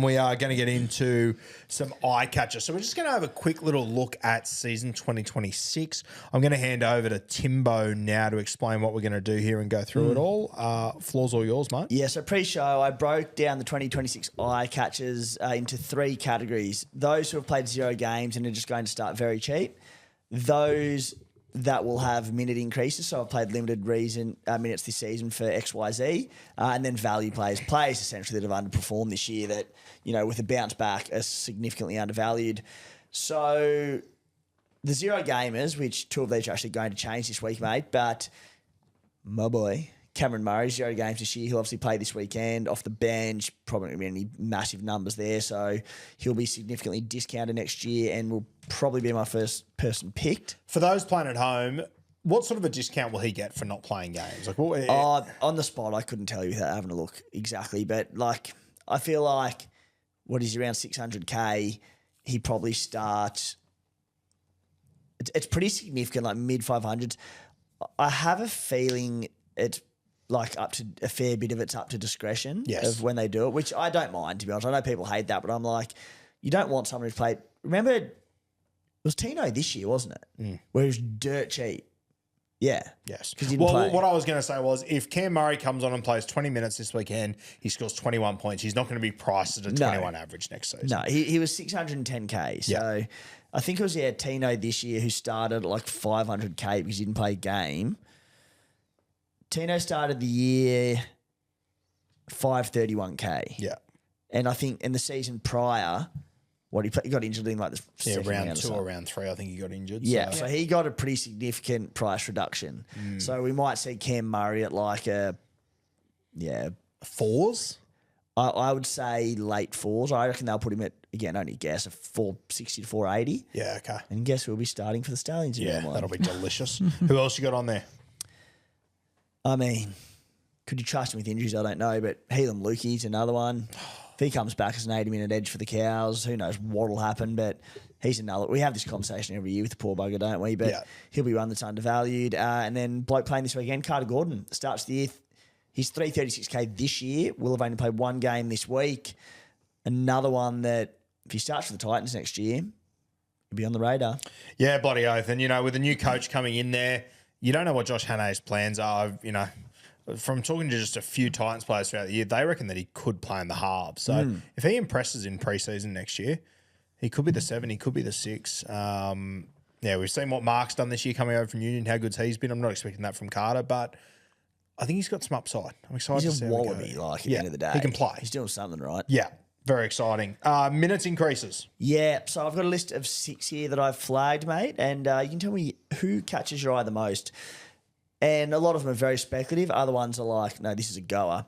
we are going to get into some eye catchers. So we're just going to have a quick little look at season 2026. I'm going to hand over to Timbo now to explain what we're going to do here and go through it all. Floor's all yours, mate. Yeah, so pre-show, I broke down the 2026 eye catchers into 3 categories. Those who have played 0 games and are just going to start very cheap. Those that will have minute increases. So I've played limited minutes this season for XYZ. And then value players essentially that have underperformed this year that, with a bounce back are significantly undervalued. So the 0 gamers, which 2 of these are actually going to change this week, mate, but my boy, Cameron Murray, 0 games this year. He'll obviously play this weekend off the bench. Probably not going to be any massive numbers there. So he'll be significantly discounted next year and will probably be my first person picked. For those playing at home, what sort of a discount will he get for not playing games? On the spot, I couldn't tell you without having a look exactly. But, I feel like, what is he, around 600K, he probably starts... It's pretty significant, like mid-500s. I have a feeling it's... up to a fair bit of it's up to discretion of when they do it, which I don't mind, to be honest. I know people hate that, but I'm like, you don't want someone who's played. Remember, it was Tino this year, wasn't it? Where he was dirt cheap. Yeah. Yes. Well, what I was going to say was if Cam Murray comes on and plays 20 minutes this weekend, he scores 21 points. He's not going to be priced at a 21 average next season. No, he was 610K. So I think it was, Tino this year who started at like 500K because he didn't play a game. Tino started the year 531K. Yeah. And I think in the season prior, he got injured in like the second round 2 or round 3, I think he got injured. Yeah, so he got a pretty significant price reduction. So we might see Cam Murray at like fours? I would say late 4s. I reckon they'll put him at, again, only guess, a 460 to 480. Yeah, okay. And guess who'll be starting for the Stallions? That'll be delicious. Who else you got on there? I mean, could you trust him with injuries? I don't know, but Helam Lukey's another one. If he comes back as an 80-minute edge for the Cows, who knows what will happen, but he's another. We have this conversation every year with the poor bugger, don't we? But he'll be one that's undervalued. And then bloke playing this weekend, Carter Gordon, starts the year. He's 336K this year. Will have only played 1 game this week. Another one that, if he starts for the Titans next year, he'll be on the radar. Yeah, bloody oath. And, with a new coach coming in there, you don't know what Josh Hannay's plans are. From talking to just a few Titans players throughout the year, they reckon that he could play in the halves. So if he impresses in preseason next year, he could be the 7, he could be the 6. We've seen what Mark's done this year coming over from Union, how good he's been. I'm not expecting that from Carter, but I think he's got some upside. I'm excited to see how he goes. He's a wallaby, at the end of the day. He can play. He's doing something right. Yeah, very exciting. Minutes increases. Yeah, so I've got a list of 6 here that I've flagged, mate, and you can tell me who catches your eye the most. And a lot of them are very speculative. Other ones are like, no, this is a goer.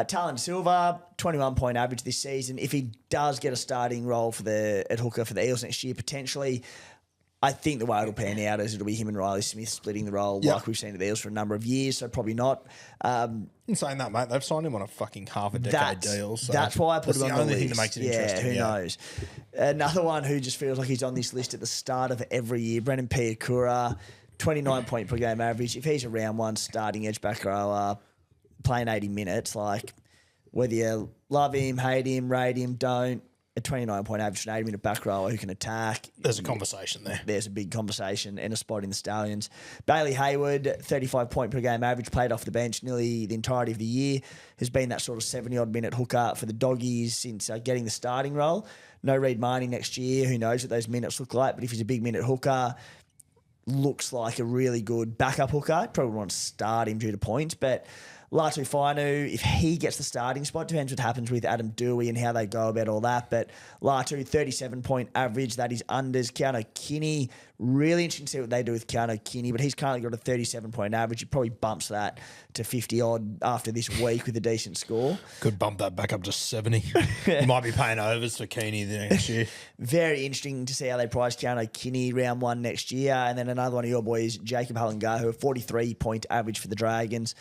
Talon Silva, 21-point average this season. If he does get a starting role at hooker for the Eels next year, potentially, I think the way it'll pan out is it'll be him and Riley Smith splitting the role like we've seen at the Eels for a number of years, so probably not. In saying that, mate, they've signed him on a fucking half-a-decade deal. So that's why I put him on the list. That's the only thing that makes it interesting. Who knows? Another one who just feels like he's on this list at the start of every year, Brendan Piakura, 29-point per game average. If he's a round 1 starting edge back rower, playing 80 minutes, like whether you love him, hate him, rate him, don't, a 29-point average, an 80-minute back rower who can attack. There's a conversation there. There's a big conversation and a spot in the Stallions. Bailey Hayward, 35-point per game average, played off the bench nearly the entirety of the year, has been that sort of 70-odd minute hooker for the Doggies since getting the starting role. No Reid Marnie next year. Who knows what those minutes look like, but if he's a big minute hooker, looks like a really good backup hooker. Probably want to start him due to points, but Latu Fainu, if he gets the starting spot, depends what happens with Adam Dewey and how they go about all that. But Latu, 37-point average, that is unders. Keano Kini, really interesting to see what they do with Keano Kini, but he's currently got a 37-point average. He probably bumps that to 50-odd after this week with a decent score. Could bump that back up to 70. You might be paying overs for Kini the next year. Very interesting to see how they price Keano Kini round 1 next year. And then another one of your boys, Jacob Halangahu, a 43-point average for the Dragons.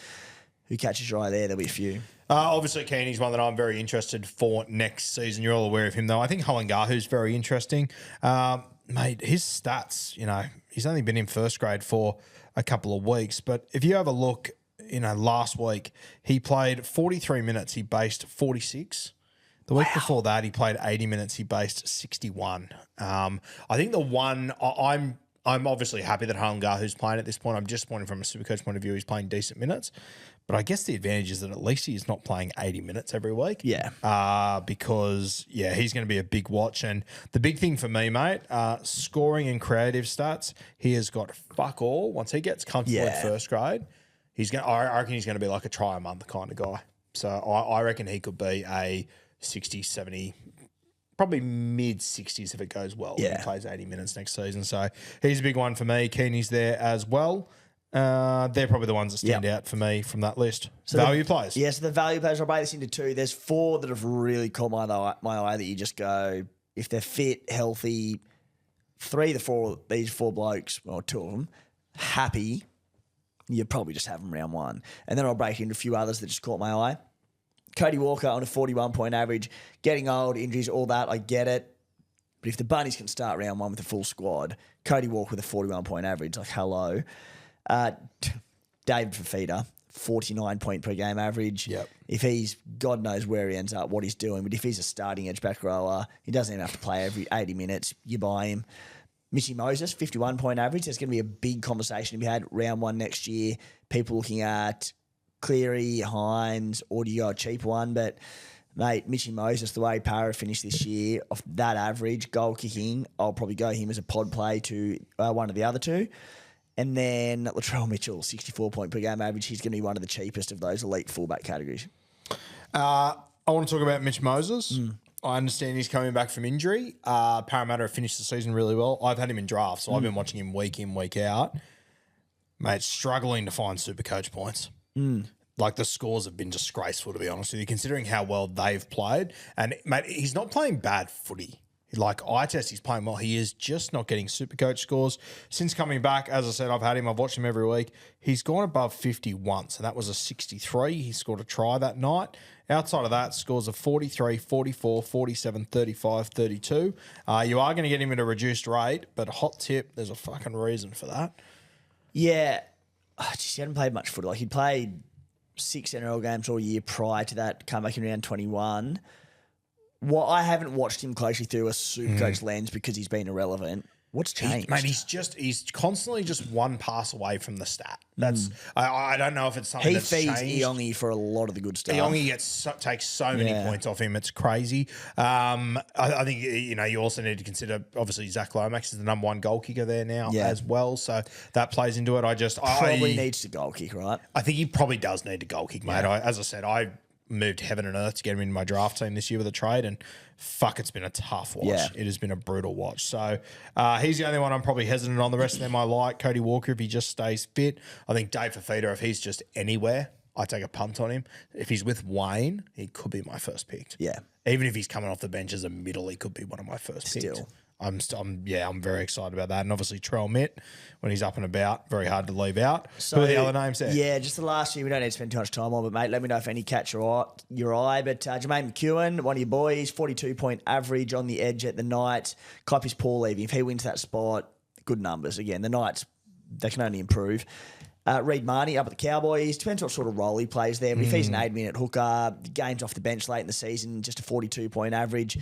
Who catches your eye there? There'll be a few. Obviously, Keeney's one that I'm very interested for next season. You're all aware of him, though. I think Halangahu's very interesting. Mate, his stats, he's only been in first grade for a couple of weeks. But if you have a look, last week, he played 43 minutes. He based 46. The week before that, he played 80 minutes. He based 61. I think the one I'm obviously happy that Halangahu's playing at this point. I'm disappointed from a Supercoach point of view. He's playing decent minutes. But I guess the advantage is that at least he's not playing 80 minutes every week. Yeah. Because, he's going to be a big watch. And the big thing for me, mate, scoring and creative stats, he has got fuck all. Once he gets comfortable in first grade, I reckon he's going to be like a try a month kind of guy. So I reckon he could be a 60, 70, probably mid-60s if it goes well. When he plays 80 minutes next season. So he's a big one for me. Keeney's there as well. They're probably the ones that stand out for me from that list. So value players. Yeah, so the value players, I'll break this into two. There's 4 that have really caught my eye that you just go, if they're fit, healthy, these 4 blokes, or 2 of them, happy, you probably just have them round 1. And then I'll break into a few others that just caught my eye. Cody Walker on a 41-point average, getting old, injuries, all that, I get it. But if the Bunnies can start round 1 with a full squad, Cody Walker with a 41-point average, like hello. David Fifita, 49-point per game average. Yep. If he's, God knows where he ends up, what he's doing, but if he's a starting edge back rower, he doesn't even have to play every 80 minutes. You buy him. Mitchy Moses, 51-point average. There's going to be a big conversation to be had round 1 next year. People looking at Cleary, Hines, or do you go a cheap one? But, mate, Mitchy Moses, the way Para finished this year, off that average, goal kicking, I'll probably go him as a pod play to one of the other 2. And then Latrell Mitchell, 64-point per game average. He's going to be one of the cheapest of those elite fullback categories. I want to talk about Mitch Moses. I understand he's coming back from injury. Parramatta have finished the season really well. I've had him in drafts, so I've been watching him week in, week out. Mate, struggling to find Supercoach points. Like, the scores have been disgraceful, to be honest with you, considering how well they've played. And, mate, he's not playing bad footy. Like, eye test, he's playing well. He is just not getting Supercoach scores. Since coming back, as I said, I've had him. I've watched him every week. He's gone above 50 once, and that was a 63. He scored a try that night. Outside of that, scores of 43, 44, 47, 35, 32. You are going to get him at a reduced rate, but a hot tip, there's a fucking reason for that. Yeah. He hadn't played much footy. Like, he'd played 6 NRL games all year prior to that, come back in round 21. Well, I haven't watched him closely through a Supercoach lens because he's been irrelevant. What's changed? Mate, he's constantly just one pass away from the stat. That's I don't know if it's something that's changed. He feeds Iongi for a lot of the good stuff. Iongi takes so many points off him. It's crazy. I think, you also need to consider, obviously, Zach Lomax is the number 1 goal kicker there now as well. So that plays into it. Probably needs to goal kick, right? I think he probably does need to goal kick, mate. As I said, I moved heaven and earth to get him into my draft team this year with a trade, and fuck, it's been a tough watch. Yeah. It has been a brutal watch. So he's the only one I'm probably hesitant on. The rest of them I like. Cody Walker, if he just stays fit. I think Dave Fifita, if he's just anywhere, I take a punt on him. If he's with Wayne, he could be my first pick. Yeah. Even if he's coming off the bench as a middle, he could be one of my first picks. I'm very excited about that. And obviously, Trell Mitt, when he's up and about, very hard to leave out. So, who are the other names there? Yeah, just the last few we don't need to spend too much time on, but, mate, let me know if any catch your eye. But Jermaine McEwen, one of your boys, 42-point average on the edge at the Knights. Cop is Paul leaving. If he wins that spot, good numbers. Again, the Knights, they can only improve. Reed Marnie up at the Cowboys. Depends what sort of role he plays there. But if he's an 8-minute hooker, games off the bench late in the season, just a 42-point average.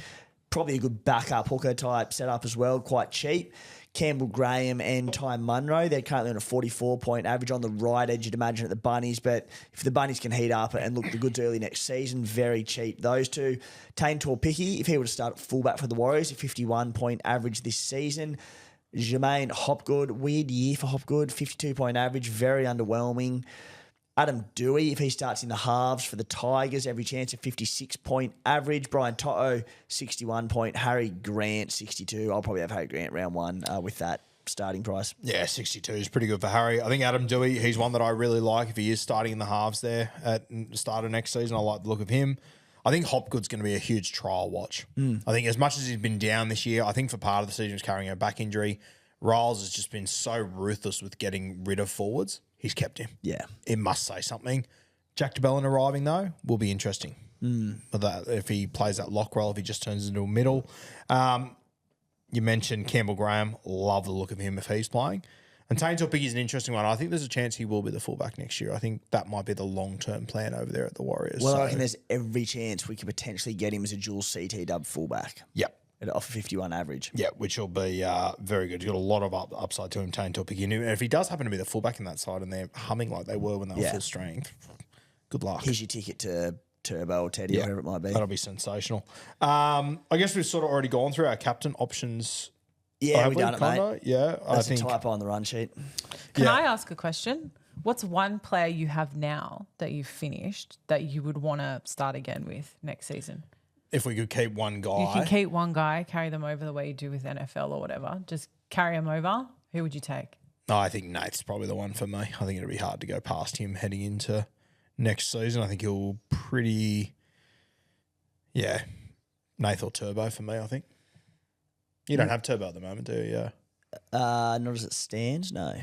Probably a good backup hooker type setup as well, quite cheap. Campbell Graham and Ty Munro, they're currently on a 44-point average on the right edge, you'd imagine, at the Bunnies. But if the Bunnies can heat up and look the goods early next season, very cheap. Those two. Tane Torpicki, if he were to start at fullback for the Warriors, a 51-point average this season. Jermaine Hopgood, weird year for Hopgood, 52-point average, very underwhelming. Adam Dewey, if he starts in the halves for the Tigers, every chance of 56-point average. Brian Toto, 61-point. Harry Grant, 62. I'll probably have Harry Grant round 1 with that starting price. Yeah, 62 is pretty good for Harry. I think Adam Dewey, he's one that I really like if he is starting in the halves there at the start of next season. I like the look of him. I think Hopgood's going to be a huge trial watch. I think as much as he's been down this year, I think for part of the season he's carrying a back injury. Riles has just been so ruthless with getting rid of forwards. He's kept him. Yeah. It must say something. Jack DeBellin arriving, though, will be interesting. If he plays that lock role, if he just turns into a middle. You mentioned Campbell Graham. Love the look of him if he's playing. And Tane Tupiki is an interesting one. I think there's a chance he will be the fullback next year. I think that might be the long-term plan over there at the Warriors. Well, I reckon there's every chance we could potentially get him as a dual CT dub fullback. Yep. Off a 51 average. Yeah, which will be very good. He's got a lot of upside to him, Tane Tupiki. And if he does happen to be the fullback in that side and they're humming like they were when they were full strength, good luck. Here's your ticket to Turbo or Teddy or whatever it might be. That'll be sensational. I guess we've sort of already gone through our captain options. Yeah, we've done it, mate. Yeah, That's a typo on the run sheet. Can I ask a question? What's one player you have now that you've finished that you would want to start again with next season? If we could keep one guy. You can keep one guy, carry them over the way you do with NFL or whatever. Just carry them over. Who would you take? No, I think Nath's probably the one for me. I think it'll be hard to go past him heading into next season. I think he'll Nath or Turbo for me, I think. You don't have Turbo at the moment, do you? Yeah. Not as it stands, no.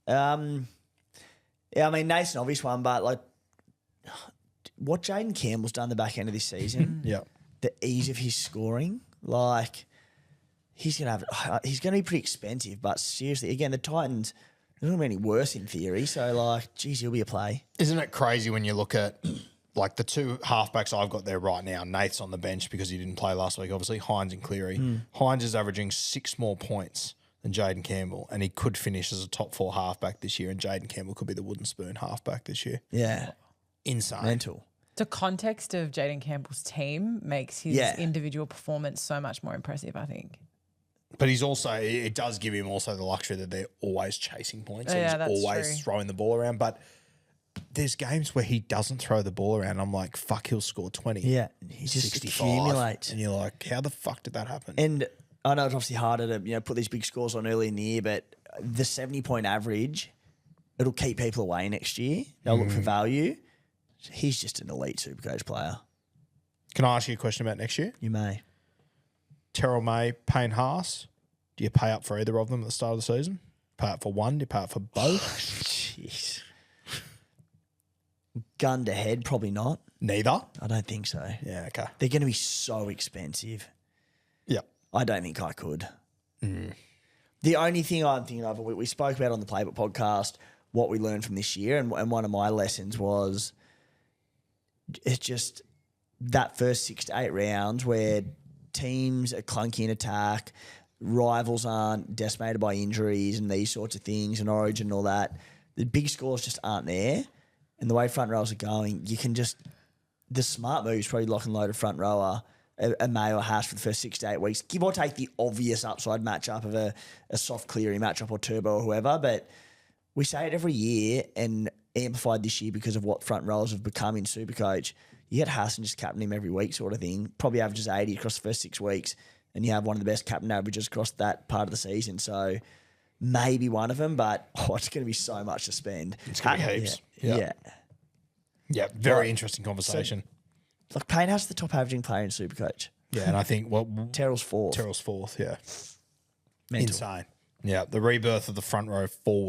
Yeah, I mean, Nath's an obvious one, but like what Jaden Campbell's done the back end of this season, the ease of his scoring, like he's gonna be pretty expensive. But seriously, again, the Titans, they're not gonna be any worse in theory. So like, geez, he'll be a play. Isn't it crazy when you look at like the two halfbacks I've got there right now? Nath's on the bench because he didn't play last week. Obviously, Hines and Cleary. Hines is averaging 6 more points than Jaden Campbell, and he could finish as a top 4 halfback this year. And Jaden Campbell could be the wooden spoon halfback this year. Yeah, Insane. mental. The context of Jaden Campbell's team makes his individual performance so much more impressive, I think. But he's also, it does give him also the luxury that they're always chasing points. Yeah, He's that's always true. throwing the ball around. But there's games where he doesn't throw the ball around. I'm like, fuck, he'll score 20. Yeah, he just 65. accumulates. And you're like, how the fuck did that happen? And I know it's obviously harder to put these big scores on early in the year, but the 70-point average, it'll keep people away next year. They'll look for value. He's just an elite Supercoach player. Can I ask you a question about next year? You may. Terrell May, Payne Haas. Do you pay up for either of them at the start of the season? Pay up for one? Do you pay up for both? Jeez. Gun to head, probably not. Neither? I don't think so. Yeah, okay. They're going to be so expensive. Yep. I don't think I could. The only thing I'm thinking of, we spoke about on the Playbook podcast, what we learned from this year, and one of my lessons was it's just that first 6 to 8 rounds where teams are clunky in attack, rivals aren't decimated by injuries and these sorts of things, and Origin and all that. The big scores just aren't there. And the way front rows are going, you can just – the smart move is probably lock and load a front rower, a May or Hash for the first 6 to 8 weeks. Give or take the obvious upside matchup of a soft Cleary matchup or Turbo or whoever. But we say it every year and amplified this year because of what front rows have become in Supercoach. You get Haas and just captain him every week sort of thing. Probably averages 80 across the first 6 weeks. And you have one of the best captain averages across that part of the season. So maybe one of them, but it's going to be so much to spend. It's going to be heaps. Yeah. Yeah, very interesting conversation. Like Payne has the top averaging player in Supercoach. Yeah, and I think Terrell's fourth. Terrell's fourth, yeah. Mental. Insane. Yeah, the rebirth of the front row forward